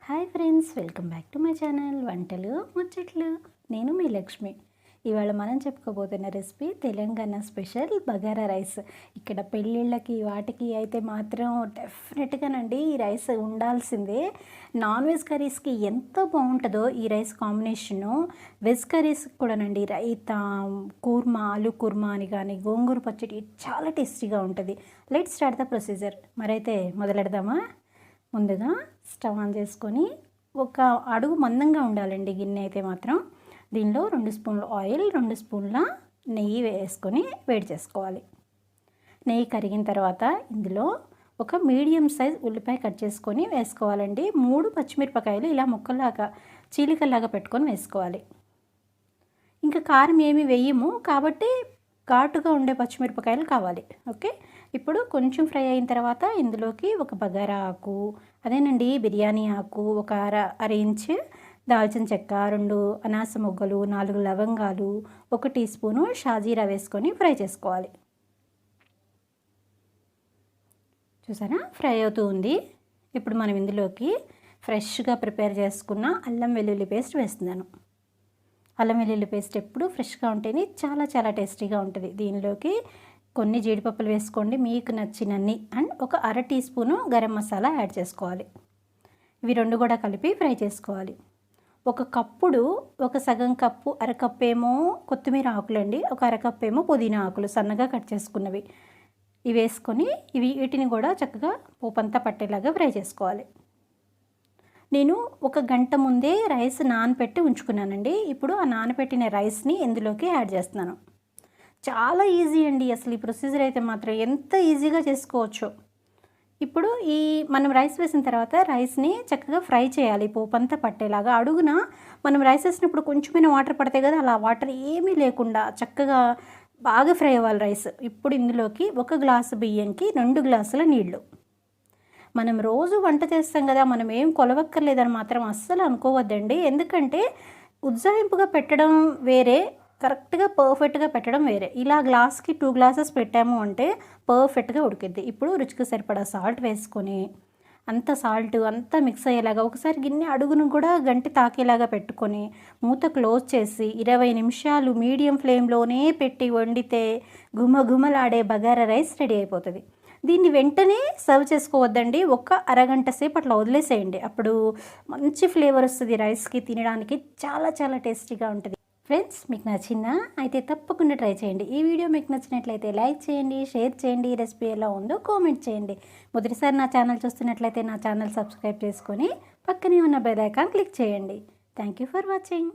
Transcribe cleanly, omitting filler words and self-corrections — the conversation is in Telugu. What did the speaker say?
Hi friends, welcome back to my channel Vantalu Muchatlu. నేను మీ లక్ష్మి. ఇవాళ మనం చెప్పుకోబోతున్న recipe Telangana special bagara rice. ఇక్కడ పెళ్ళిళ్ళకి వాటికి అయితే మాత్రం డెఫినెట్గానండి ఈ రైస్ ఉండాల్సిందే. నాన్ వెజ్ కర్రీస్కి ఎంత బాగుంటుందో ఈ రైస్ కాంబినేషను, వెజ్ కర్రీస్కి కూడానండి. రైతా, కూర్మా, ఆలు కుర్మా అని కానీ, గోంగూర పచ్చడి చాలా టేస్టీగా ఉంటుంది. Let's start the procedure. మరైతే మొదలెడదామా? ముందుగా స్టవ్ ఆన్ చేసుకొని ఒక అడుగు మందంగా ఉండాలండి గిన్నె అయితే మాత్రం. దీనిలో 2 స్పూన్లు ఆయిల్, 2 స్పూన్ల నెయ్యి వేసుకొని వేడి చేసుకోవాలి. నెయ్యి కరిగిన తర్వాత ఇందులో ఒక మీడియం సైజ్ ఉల్లిపాయ కట్ చేసుకొని వేసుకోవాలండి. 3 పచ్చిమిరపకాయలు ఇలా ముక్కలాగా చీలికల్లాగా పెట్టుకొని వేసుకోవాలి. ఇంకా కారం ఏమి వేయము కాబట్టి ఘాటుగా ఉండే పచ్చిమిరపకాయలు కావాలి. ఓకే, ఇప్పుడు కొంచెం ఫ్రై అయిన తర్వాత ఇందులోకి ఒక బగారా ఆకు, అదేనండి బిర్యానీ ఆకు, ఒక అర ఇంచు దాల్చిన చెక్క, 2 అనాస మొగ్గలు, 4 లవంగాలు, 1 టీ స్పూను షాజీరా వేసుకొని ఫ్రై చేసుకోవాలి. చూసారా, ఫ్రై అవుతూ ఉంది. ఇప్పుడు మనం ఇందులోకి ఫ్రెష్గా ప్రిపేర్ చేసుకున్న అల్లం వెల్లుల్లి పేస్ట్ వేస్తున్నాను. అల్లం వెల్లుల్లి పేస్ట్ ఎప్పుడు ఫ్రెష్గా ఉంటేనే చాలా చాలా టేస్టీగా ఉంటుంది. దీనిలోకి కొన్ని జీడిపప్పులు వేసుకోండి మీకు నచ్చినన్ని, అండ్ ఒక అర teaspoon garam masala add చేసుకోవాలి. ఇవి 2 కూడా కలిపి ఫ్రై చేసుకోవాలి. ఒక కప్పుడు ఒక సగం కప్పు, అరకప్పు ఏమో కొత్తిమీర ఆకులండి, ఒక అరకప్పు ఏమో పుదీనా ఆకులు సన్నగా కట్ చేసుకున్నవి ఇవి వేసుకొని వీటిని కూడా చక్కగా పోపంతా పట్టేలాగా ఫ్రై చేసుకోవాలి. నేను 1 గంట ముందే రైస్ నానపెట్టి ఉంచుకున్నానండి. ఇప్పుడు ఆ నానపెట్టిన రైస్ని ఇందులోకి యాడ్ చేస్తున్నాను. చాలా ఈజీ అండి అసలు ఈ ప్రొసీజర్ అయితే మాత్రం ఎంత ఈజీగా చేసుకోవచ్చు. ఇప్పుడు మనం రైస్ వేసిన తర్వాత రైస్ని చక్కగా ఫ్రై చేయాలి పోపంతా పట్టేలాగా. అడుగున మనం రైస్ వేసినప్పుడు కొంచెమైనా వాటర్ పడతాయి కదా, అలా వాటర్ ఏమీ లేకుండా చక్కగా బాగా ఫ్రై అవ్వాలి రైస్. ఇప్పుడు ఇందులోకి 1 గ్లాసు బియ్యంకి 2 గ్లాసుల నీళ్లు. మనం రోజు వంట చేస్తాం కదా, మనం ఏం కొలవక్కర్లేదని మాత్రం అస్సలు అనుకోవద్దండి. ఎందుకంటే ఉజ్జాయింపుగా పెట్టడం వేరే, కరెక్ట్గా పర్ఫెక్ట్గా పెట్టడం వేరే. ఇలా గ్లాస్కి 2 గ్లాసెస్ పెట్టాము అంటే పర్ఫెక్ట్గా ఉడికిద్ది. ఇప్పుడు రుచికి సరిపడా సాల్ట్ వేసుకొని అంత సాల్ట్ అంతా మిక్స్ అయ్యేలాగా ఒకసారి గిన్నె అడుగును కూడా గంటి తాకేలాగా పెట్టుకొని మూత క్లోజ్ చేసి 20 నిమిషాలు మీడియం ఫ్లేమ్లోనే పెట్టి వండితే గుమగుమలాడే బగారా రైస్ రెడీ అయిపోతుంది. దీన్ని వెంటనే సర్వ్ చేసుకోవద్దండి, ఒక అరగంట సేపు అట్లా వదిలేసేయండి. అప్పుడు మంచి ఫ్లేవర్ వస్తుంది రైస్కి, తినడానికి చాలా చాలా టేస్టీగా ఉంటుంది. ఫ్రెండ్స్, మీకు నచ్చిందా? అయితే తప్పకుండా ట్రై చేయండి. ఈ వీడియో మీకు నచ్చినట్లయితే లైక్ చేయండి, షేర్ చేయండి, రెసిపీ ఎలా ఉందో కామెంట్ చేయండి. మొదటిసారి నా ఛానల్ చూస్తున్నట్లయితే నా ఛానల్ సబ్స్క్రైబ్ చేసుకొని పక్కనే ఉన్న బెల్ ఐకాన్ క్లిక్ చేయండి. Thank you for watching.